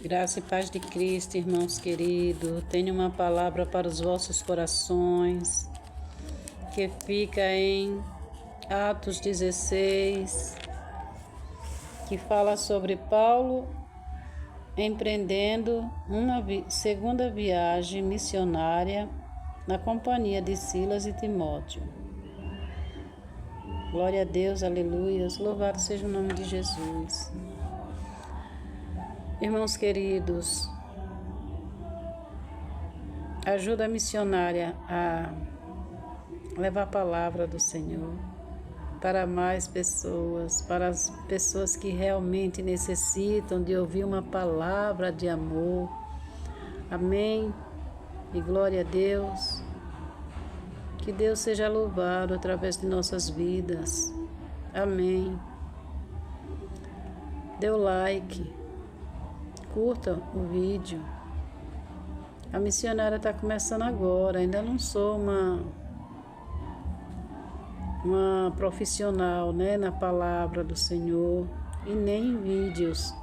Graça e paz de Cristo, irmãos queridos. Tenho uma palavra para os vossos corações, que fica em Atos 16, que fala sobre Paulo empreendendo uma segunda viagem missionária na companhia de Silas e Timóteo. Glória a Deus, aleluias, louvado seja o nome de Jesus. Irmãos queridos, ajuda a missionária a levar a palavra do Senhor para mais pessoas, para as pessoas que realmente necessitam de ouvir uma palavra de amor. Amém? E glória a Deus. Que Deus seja louvado através de nossas vidas. Amém. Dê o like. Curta o vídeo. A missionária está começando agora. Ainda não sou uma profissional, na palavra do Senhor e nem em vídeos.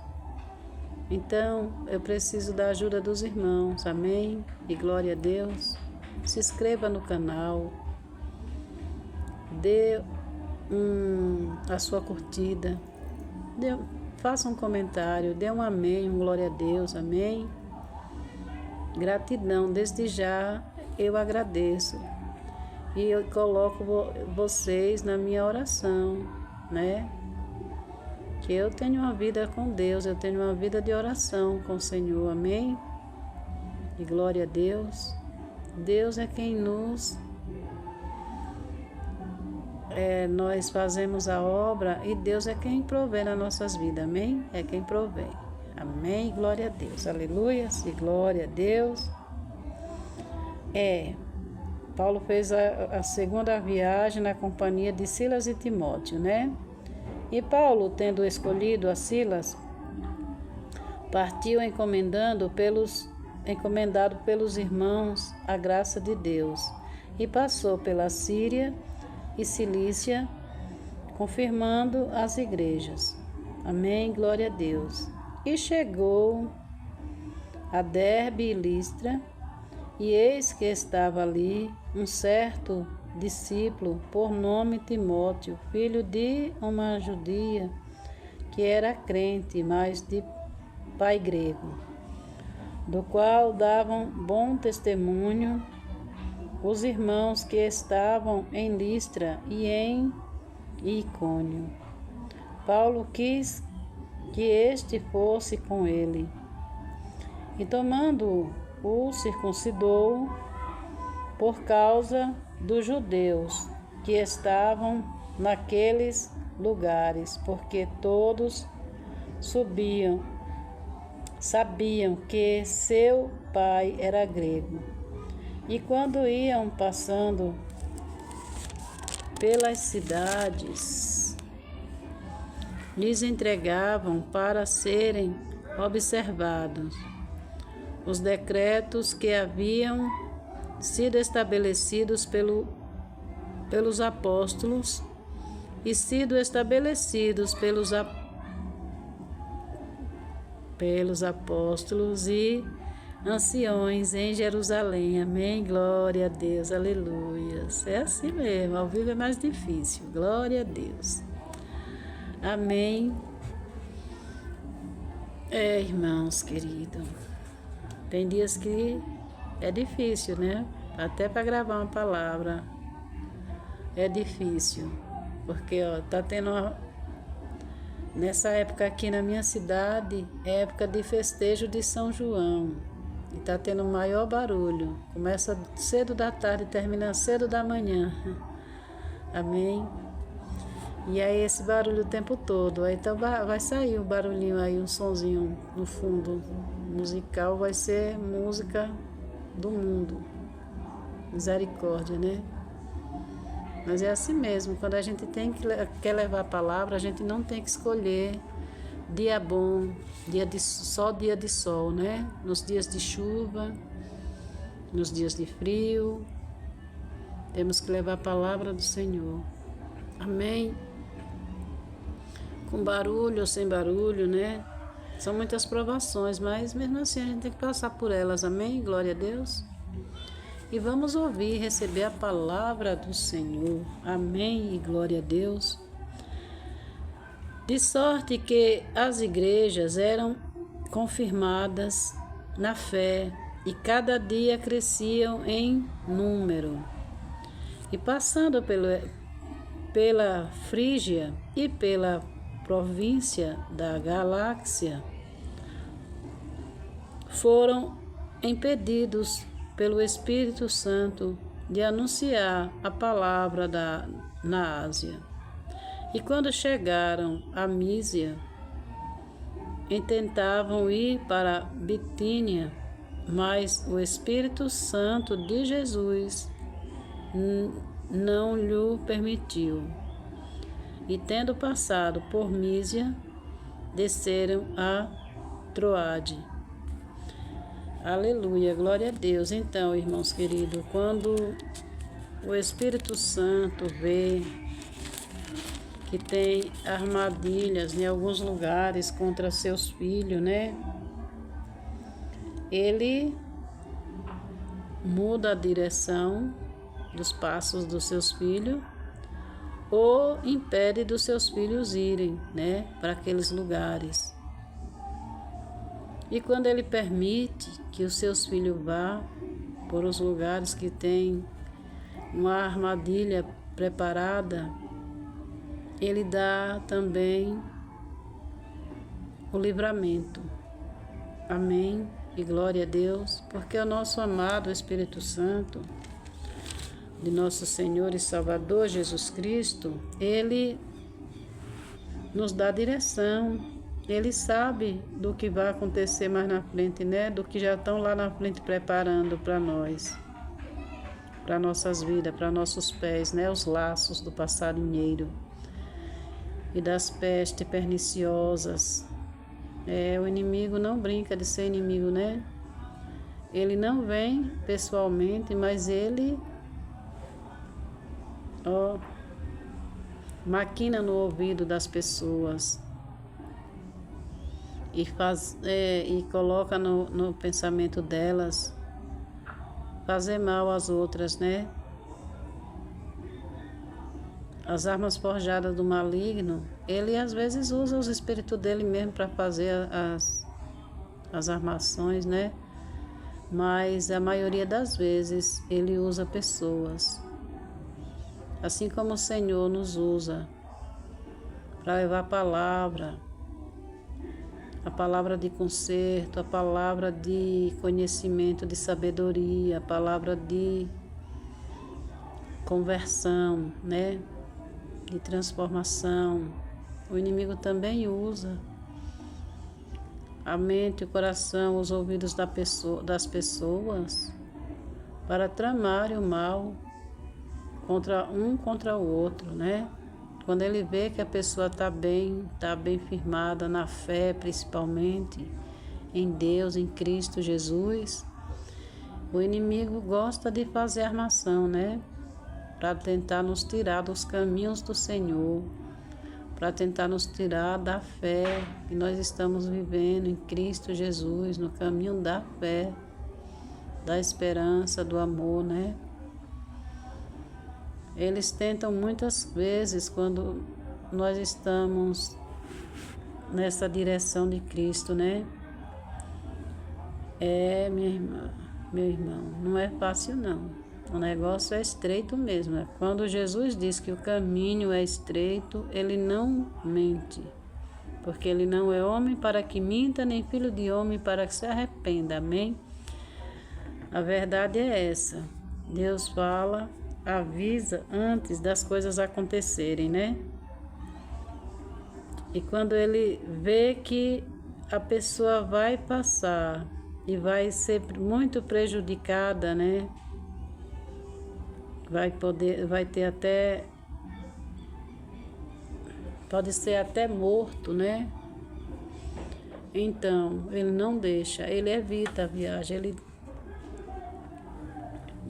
Então, eu preciso da ajuda dos irmãos. Amém? E glória a Deus. Se inscreva no canal. Dê a sua curtida. Faça um comentário. Dê um amém, um glória a Deus. Amém? Gratidão. Desde já eu agradeço. E eu coloco vocês na minha oração, Que eu tenho uma vida com Deus, eu tenho uma vida de oração com o Senhor, amém? E glória a Deus. Deus é quem nós fazemos a obra e Deus é quem provê nas nossas vidas, amém? É quem provê, amém? Glória a Deus, aleluia, e glória a Deus. Paulo fez a segunda viagem na companhia de Silas e Timóteo, E Paulo, tendo escolhido a Silas, partiu encomendado pelos irmãos a graça de Deus, e passou pela Síria e Cilícia, confirmando as igrejas. Amém, glória a Deus. E chegou a Derbe e Listra, e eis que estava ali um certo discípulo, por nome Timóteo, filho de uma judia, que era crente, mas de pai grego, do qual davam bom testemunho os irmãos que estavam em Listra e em Icônio. Paulo quis que este fosse com ele, e tomando-o circuncidou por causa dos judeus que estavam naqueles lugares, porque todos sabiam que seu pai era grego. E quando iam passando pelas cidades, lhes entregavam para serem observados os decretos que haviam sido estabelecidos pelos apóstolos e sido estabelecidos pelos apóstolos e anciões em Jerusalém. Amém? Glória a Deus, aleluia. É assim mesmo, ao vivo é mais difícil. Glória a Deus. Amém. Irmãos queridos, tem dias que é difícil, Até para gravar uma palavra é difícil, porque tá tendo nessa época aqui na minha cidade, é época de festejo de São João, e tá tendo maior barulho. Começa cedo da tarde e termina cedo da manhã. Amém? E aí esse barulho o tempo todo. Aí então vai sair um barulhinho aí, um sonzinho no fundo musical, vai ser música do mundo. Misericórdia, Mas é assim mesmo, quando a gente quer levar a palavra, a gente não tem que escolher dia bom, só dia de sol, Nos dias de chuva, nos dias de frio, temos que levar a palavra do Senhor. Amém? Com barulho ou sem barulho, São muitas provações, mas mesmo assim a gente tem que passar por elas, amém? Glória a Deus. E vamos ouvir e receber a palavra do Senhor, amém e glória a Deus. De sorte que as igrejas eram confirmadas na fé e cada dia cresciam em número. E passando pela Frígia e pela província da Galácia, foram impedidos pelo Espírito Santo de anunciar a palavra na Ásia. E quando chegaram a Mísia, intentavam ir para Bitínia, mas o Espírito Santo de Jesus não lhe permitiu. E tendo passado por Mísia, desceram a Troade. Aleluia, glória a Deus. Então, irmãos queridos, quando o Espírito Santo vê que tem armadilhas em alguns lugares contra seus filhos, né? Ele muda a direção dos passos dos seus filhos ou impede dos seus filhos irem, né, para aqueles lugares. E quando ele permite que os seus filhos vá por os lugares que tem uma armadilha preparada, ele dá também o livramento. Amém e glória a Deus, porque o nosso amado Espírito Santo, de nosso Senhor e Salvador Jesus Cristo, ele nos dá direção, ele sabe do que vai acontecer mais na frente, né? Do que já estão lá na frente preparando para nós, para nossas vidas, para nossos pés, né? Os laços do passarinheiro e das pestes perniciosas. O inimigo não brinca de ser inimigo, né? Ele não vem pessoalmente, mas ele maquina no ouvido das pessoas e coloca no pensamento delas fazer mal às outras, né? As armas forjadas do maligno, ele às vezes usa os espíritos dele mesmo para fazer as armações, né? Mas a maioria das vezes ele usa pessoas. Assim como o Senhor nos usa para levar a palavra de conserto, a palavra de conhecimento, de sabedoria, a palavra de conversão, né? De transformação. O inimigo também usa a mente, o coração, os ouvidos das pessoas para tramar o mal contra o outro, né? Quando ele vê que a pessoa está bem firmada na fé, principalmente em Deus, em Cristo Jesus, o inimigo gosta de fazer armação, né? Para tentar nos tirar dos caminhos do Senhor, para tentar nos tirar da fé que nós estamos vivendo em Cristo Jesus, no caminho da fé, da esperança, do amor, né? Eles tentam muitas vezes, quando nós estamos nessa direção de Cristo, né? Minha irmã, meu irmão, não é fácil não. O negócio é estreito mesmo. Quando Jesus diz que o caminho é estreito, ele não mente. Porque ele não é homem para que minta, nem filho de homem para que se arrependa. Amém? A verdade é essa. Deus fala, avisa antes das coisas acontecerem, né? E quando ele vê que a pessoa vai passar e vai ser muito prejudicada, né? Pode ser até morto, né? Então, ele não deixa, ele evita a viagem, ele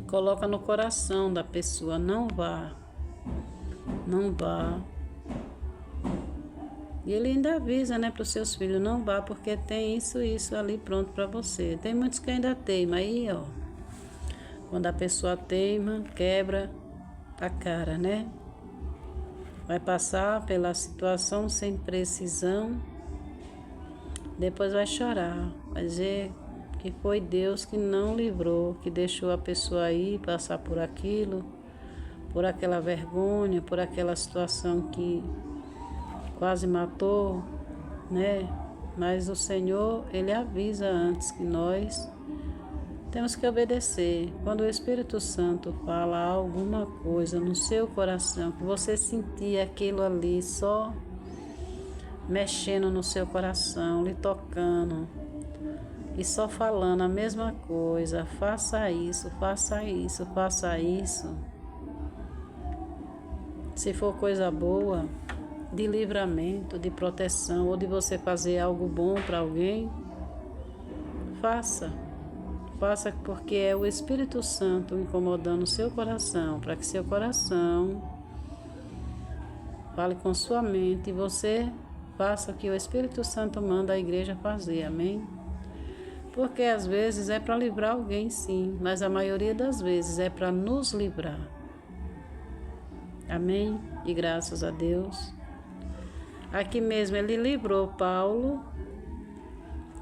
coloca no coração da pessoa, não vá. E ele ainda avisa, né, para os seus filhos, não vá porque tem isso ali pronto para você. Tem muitos que ainda teimam, aí, ó, quando a pessoa teima, quebra a cara, né? Vai passar pela situação sem precisão, depois vai chorar, vai dizer que foi Deus que não livrou, que deixou a pessoa aí passar por aquilo, por aquela vergonha, por aquela situação que quase matou, né? Mas o Senhor, Ele avisa antes que nós temos que obedecer. Quando o Espírito Santo fala alguma coisa no seu coração, que você sentir aquilo ali só mexendo no seu coração, lhe tocando, e só falando a mesma coisa, faça isso, faça isso, faça isso. Se for coisa boa, de livramento, de proteção, ou de você fazer algo bom para alguém, faça. Faça porque é o Espírito Santo incomodando o seu coração, para que seu coração fale com sua mente e você faça o que o Espírito Santo manda a igreja fazer, amém? Porque às vezes é para livrar alguém, sim, mas a maioria das vezes é para nos livrar. Amém? E graças a Deus. Aqui mesmo ele livrou Paulo,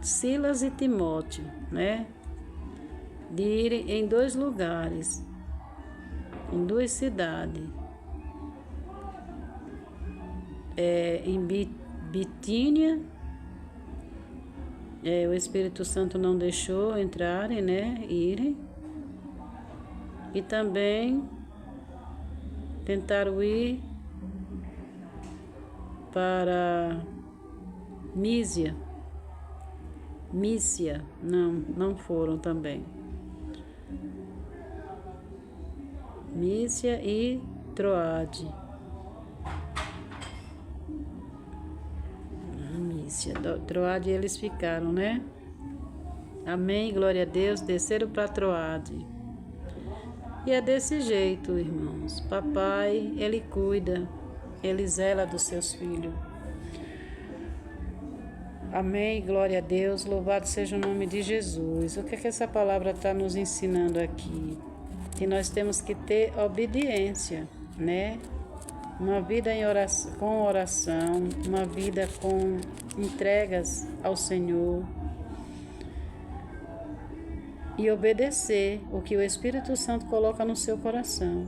Silas e Timóteo, né? De irem em 2 lugares, em 2 cidades. Em Bitínia, o Espírito Santo não deixou entrarem, né? Irem. E também tentaram ir para Mísia, não foram também. Mísia e Troade. Mísia, Troade eles ficaram, né? Amém, glória a Deus, desceram para Troade. E é desse jeito, irmãos. Papai, Ele cuida, Ele zela dos seus filhos. Amém, glória a Deus, louvado seja o nome de Jesus. O que é que essa palavra está nos ensinando aqui? Que nós temos que ter obediência, né? Uma vida em oração, com oração, uma vida com entregas ao Senhor. E obedecer o que o Espírito Santo coloca no seu coração.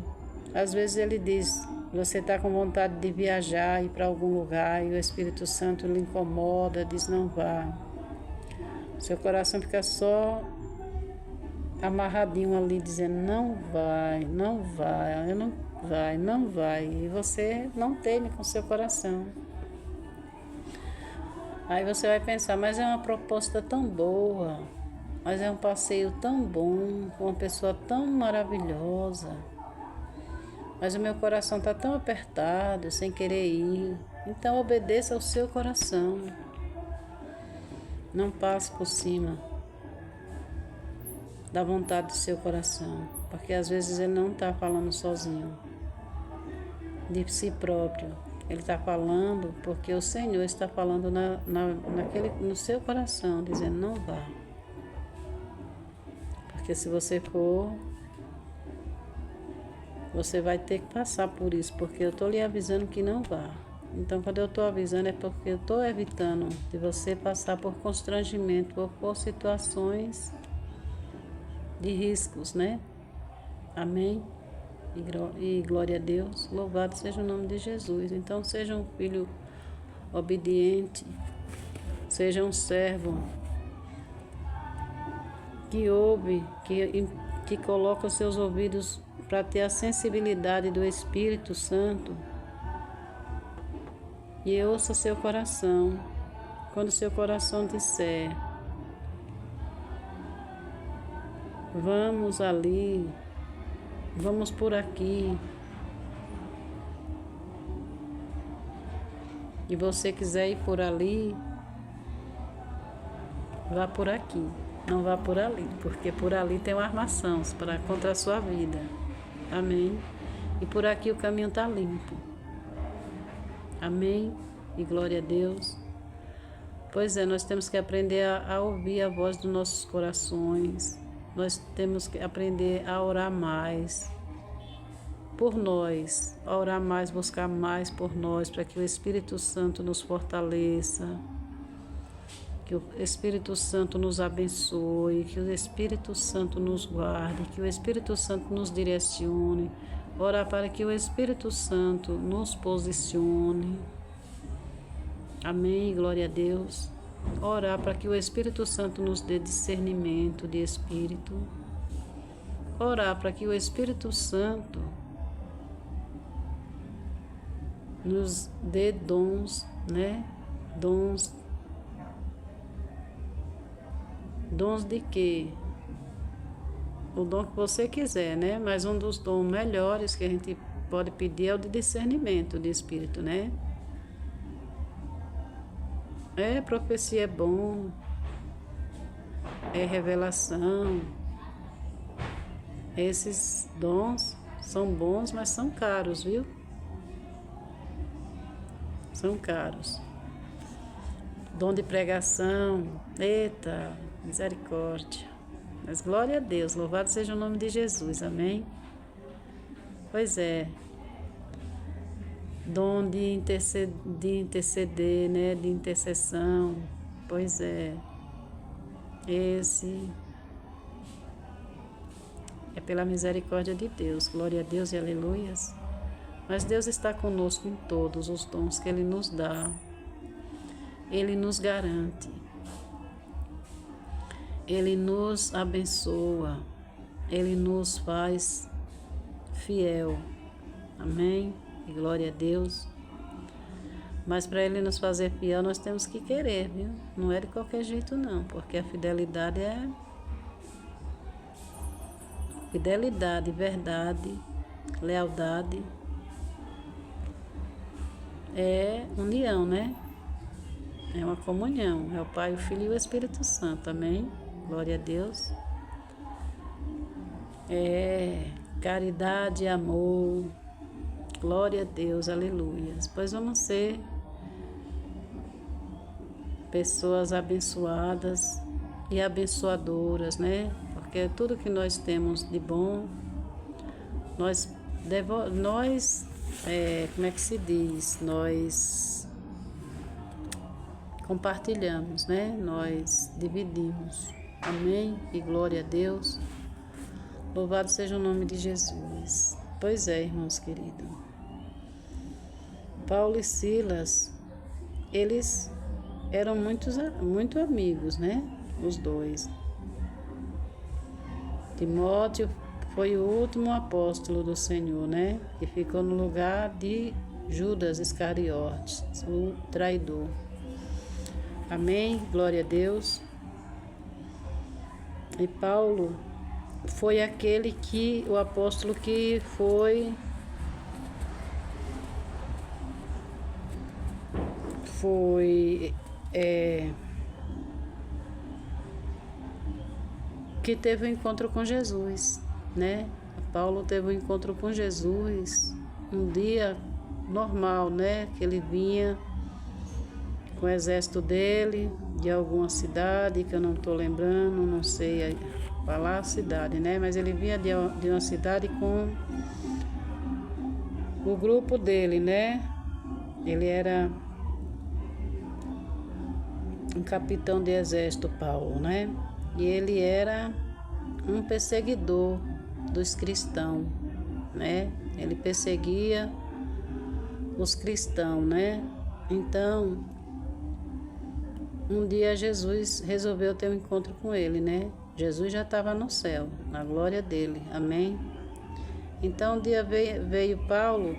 Às vezes ele diz, você está com vontade de viajar, ir para algum lugar, e o Espírito Santo lhe incomoda, diz não vá. Seu coração fica só amarradinho ali, dizendo não vai, não vai, não vai, não vai. E você não teme com seu coração. Aí você vai pensar, mas é uma proposta tão boa, mas é um passeio tão bom, com uma pessoa tão maravilhosa. Mas o meu coração está tão apertado, sem querer ir. Então obedeça ao seu coração. Não passe por cima da vontade do seu coração. Porque às vezes ele não está falando sozinho, de si próprio. Ele está falando porque o Senhor está falando no seu coração, dizendo não vá. Porque se você for, você vai ter que passar por isso, porque eu estou lhe avisando que não vá. Então, quando eu estou avisando, é porque eu estou evitando de você passar por constrangimento, por situações de riscos, né? Amém? E glória a Deus, louvado seja o nome de Jesus. Então, seja um filho obediente, seja um servo que ouve, que coloca os seus ouvidos para ter a sensibilidade do Espírito Santo e ouça seu coração. Quando seu coração disser, vamos ali, vamos por aqui, e você quiser ir por ali, vá por aqui, não vá por ali, porque por ali tem uma armação contra a sua vida. Amém? E por aqui o caminho está limpo. Amém? E glória a Deus. Pois é, nós temos que aprender a ouvir a voz dos nossos corações. Nós temos que aprender a orar mais por nós, a orar mais, buscar mais por nós, para que o Espírito Santo nos fortaleça, que o Espírito Santo nos abençoe, que o Espírito Santo nos guarde, que o Espírito Santo nos direcione. Orar para que o Espírito Santo nos posicione. Amém, glória a Deus. Orar para que o Espírito Santo nos dê discernimento de espírito. Orar para que o Espírito Santo nos dê dons, né? Dons de quê? O dom que você quiser, né? Mas um dos dons melhores que a gente pode pedir é o de discernimento de espírito, né? Profecia é bom, revelação. Esses dons são bons, mas são caros, viu? São caros. Dom de pregação, eita, misericórdia. Mas glória a Deus, louvado seja o nome de Jesus, amém? Pois é, dom de interceder, né, de intercessão, pois é, esse é pela misericórdia de Deus, glória a Deus e aleluias. Mas Deus está conosco em todos os dons que Ele nos dá, Ele nos garante. Ele nos abençoa, Ele nos faz fiel, amém? E glória a Deus. Mas para Ele nos fazer fiel, nós temos que querer, viu? Não é de qualquer jeito não, porque a fidelidade é fidelidade, verdade, lealdade, é união, né? É uma comunhão, é o Pai, o Filho e o Espírito Santo, amém? Glória a Deus. Caridade, amor, glória a Deus, aleluia. Pois vamos ser pessoas abençoadas e abençoadoras, né? Porque tudo que nós temos de bom, nós como é que se diz? Nós compartilhamos, né? Nós dividimos. Amém? E glória a Deus. Louvado seja o nome de Jesus. Pois é, irmãos queridos. Paulo e Silas, eles eram muito amigos, né? Os dois. Timóteo foi o último apóstolo do Senhor, né? Que ficou no lugar de Judas Iscariotes, o traidor. Amém? Glória a Deus. E Paulo foi o apóstolo que que teve um encontro com Jesus, né? Paulo teve um encontro com Jesus um dia normal, né? Que ele vinha com o exército dele de alguma cidade que eu não estou lembrando, não sei falar a cidade, né? Mas ele vinha de uma cidade com o grupo dele, né? Ele era um capitão de exército, Paulo, né? E ele era um perseguidor dos cristãos, né? Ele perseguia os cristãos, né? Então, um dia Jesus resolveu ter um encontro com ele, né? Jesus já estava no céu, na glória dele, amém? Então, um dia veio Paulo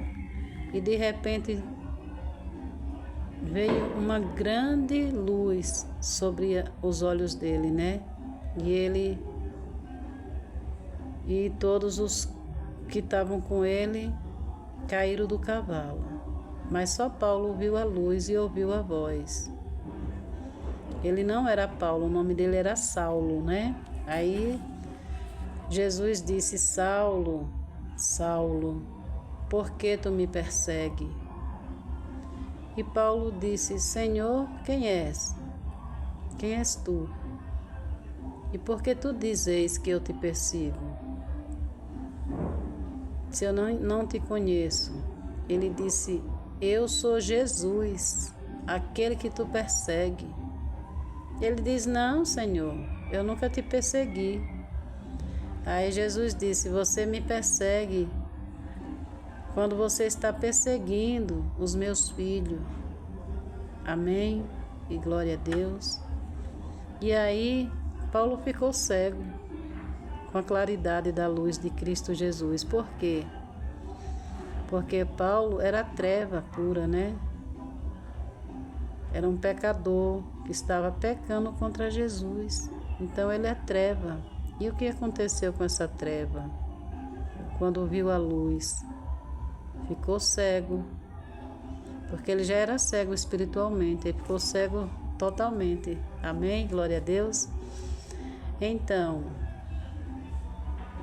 e de repente veio uma grande luz sobre os olhos dele, né? E todos os que estavam com ele caíram do cavalo. Mas só Paulo viu a luz e ouviu a voz. Ele não era Paulo, o nome dele era Saulo, né? Aí Jesus disse: Saulo, Saulo, por que tu me persegue? E Paulo disse: Senhor, quem és? Quem és tu? E por que tu dizes que eu te persigo? Se eu não te conheço. Ele disse: eu sou Jesus, aquele que tu persegue. Ele diz: não, Senhor, eu nunca te persegui. Aí Jesus disse: você me persegue quando você está perseguindo os meus filhos. Amém? E glória a Deus. E aí, Paulo ficou cego com a claridade da luz de Cristo Jesus. Por quê? Porque Paulo era treva pura, né? Era um pecador que estava pecando contra Jesus. Então ele é treva. E o que aconteceu com essa treva? Quando viu a luz, ficou cego. Porque ele já era cego espiritualmente, ele ficou cego totalmente. Amém? Glória a Deus. Então,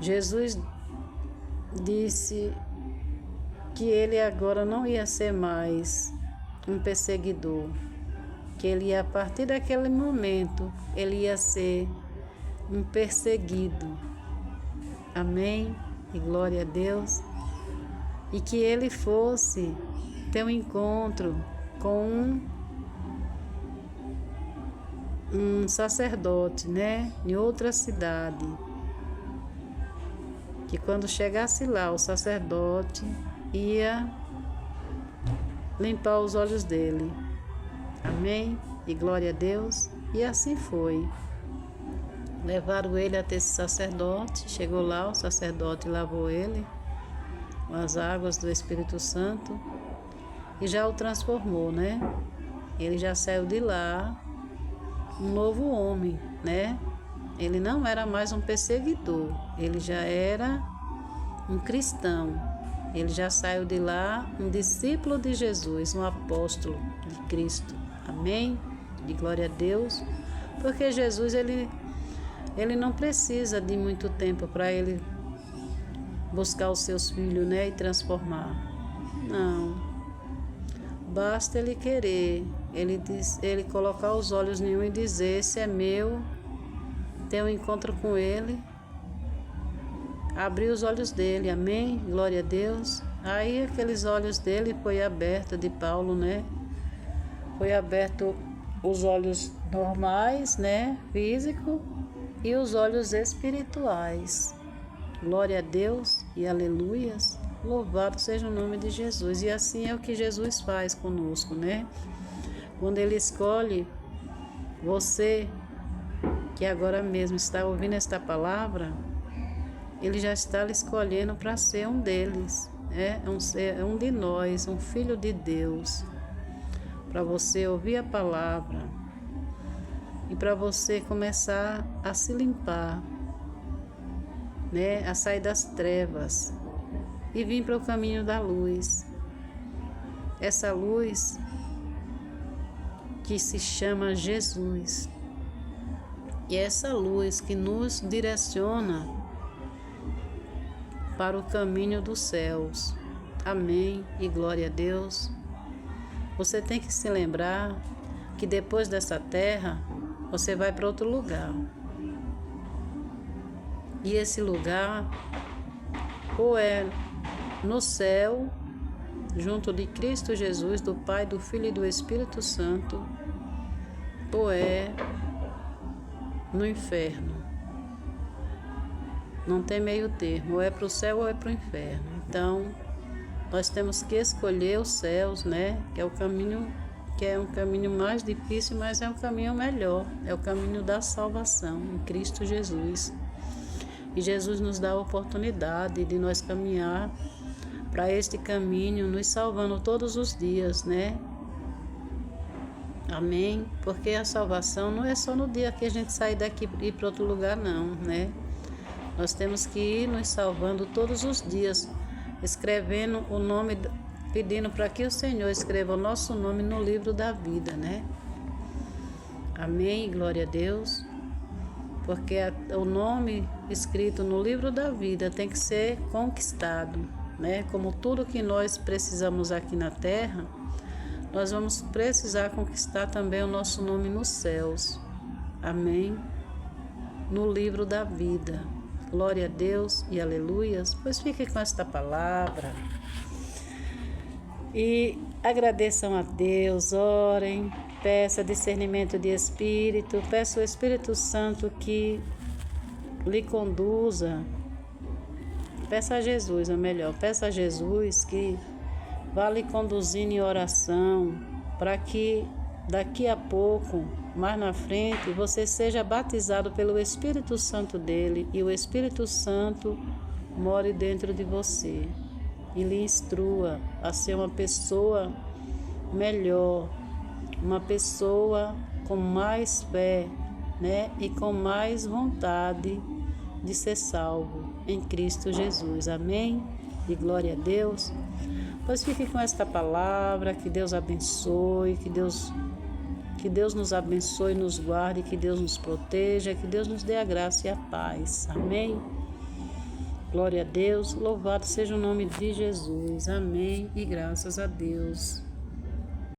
Jesus disse que ele agora não ia ser mais um perseguidor, que ele ia, a partir daquele momento, ele ia ser um perseguido. Amém? E glória a Deus. E que ele fosse ter um encontro com um sacerdote, né? Em outra cidade. Que quando chegasse lá, o sacerdote ia limpar os olhos dele. Amém? E glória a Deus. E assim foi. Levaram ele até esse sacerdote. Chegou lá, o sacerdote lavou ele com as águas do Espírito Santo e já o transformou, né? Ele já saiu de lá um novo homem, né? Ele não era mais um perseguidor, ele já era um cristão. Ele já saiu de lá um discípulo de Jesus, um apóstolo de Cristo. Amém? De glória a Deus. Porque Jesus, ele não precisa de muito tempo para ele buscar os seus filhos, né, e transformar. Não. Basta ele querer, ele colocar os olhos em um e dizer: esse é meu, ter um encontro com ele, abrir os olhos dele. Amém? Glória a Deus. Aí aqueles olhos dele foi aberto, de Paulo, né? Foi aberto os olhos normais, né, físico, e os olhos espirituais. Glória a Deus e aleluias. Louvado seja o nome de Jesus. E assim é o que Jesus faz conosco, né? Quando ele escolhe você, que agora mesmo está ouvindo esta palavra, ele já está lhe escolhendo para ser um deles, né? É um de nós, um filho de Deus. Para você ouvir a palavra e para você começar a se limpar, né? A sair das trevas e vir para o caminho da luz. Essa luz que se chama Jesus. E é essa luz que nos direciona para o caminho dos céus. Amém e glória a Deus. Você tem que se lembrar que depois dessa terra, você vai para outro lugar. E esse lugar, ou é no céu, junto de Cristo Jesus, do Pai, do Filho e do Espírito Santo, ou é no inferno. Não tem meio termo, ou é para o céu ou é para o inferno. Então, nós temos que escolher os céus, né? Que é um caminho mais difícil, mas é um caminho melhor. É o caminho da salvação em Cristo Jesus. E Jesus nos dá a oportunidade de nós caminhar para este caminho, nos salvando todos os dias, né? Amém? Porque a salvação não é só no dia que a gente sair daqui e ir para outro lugar, não, né? Nós temos que ir nos salvando todos os dias, escrevendo o nome, pedindo para que o Senhor escreva o nosso nome no livro da vida, né? Amém? Glória a Deus. Porque o nome escrito no livro da vida tem que ser conquistado, né? Como tudo que nós precisamos aqui na terra, nós vamos precisar conquistar também o nosso nome nos céus. Amém? No livro da vida. Glória a Deus e aleluias. Pois fique com esta palavra. E agradeçam a Deus, orem, peça discernimento de espírito, peça o Espírito Santo que lhe conduza. Peça a Jesus, ou melhor, peça a Jesus que vá lhe conduzindo em oração, para que daqui a pouco, mais na frente, você seja batizado pelo Espírito Santo dele e o Espírito Santo more dentro de você e lhe instrua a ser uma pessoa melhor, uma pessoa com mais fé, né? E com mais vontade de ser salvo em Cristo Jesus. Amém? E glória a Deus. Pois fique com esta palavra, que Deus abençoe, que Deus nos abençoe, nos guarde, que Deus nos proteja, que Deus nos dê a graça e a paz. Amém? Glória a Deus, louvado seja o nome de Jesus. Amém e graças a Deus.